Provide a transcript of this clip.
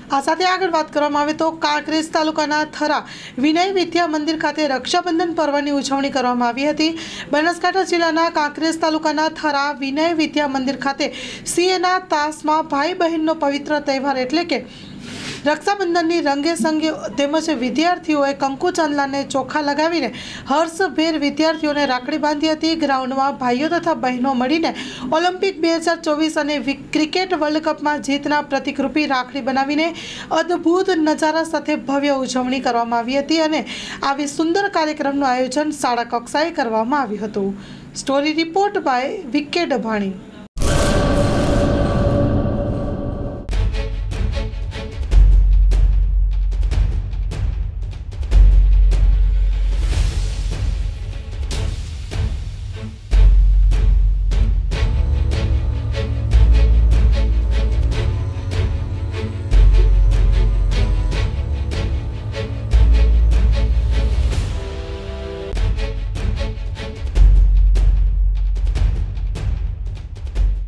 આ સાથે આગળ વાત કરવામાં આવે તો કાંકરેજ તાલુકાના થરા વિનય વિદ્યા મંદિર ખાતે રક્ષાબંધન પર્વની ઉજવણી કરવામાં આવી હતી। બનાસકાંઠા જિલ્લાના કાંકરેજ તાલુકાના થરા વિનય વિદ્યા મંદિર ખાતે સિંહના તાસમાં ભાઈ બહેનનો પવિત્ર તહેવાર એટલે કે રક્ષાબંધનની રંગે સંગે તેમજ વિદ્યાર્થીઓએ કંકુ ચાંદલાને ચોખા લગાવીને હર્ષભેર વિદ્યાર્થીઓને રાખડી બાંધી હતી। ગ્રાઉન્ડમાં ભાઈઓ તથા બહેનો મળીને ઓલિમ્પિક 2024 અને ક્રિકેટ વર્લ્ડ કપમાં જીતના પ્રતિકરૂપી રાખડી બનાવીને અદ્ભુત નજારા સાથે ભવ્ય ઉજવણી કરવામાં આવી હતી અને આવી સુંદર કાર્યક્રમનું આયોજન શાળા કક્ષાએ કરવામાં આવ્યું હતું। Story report by V K ડભાણી।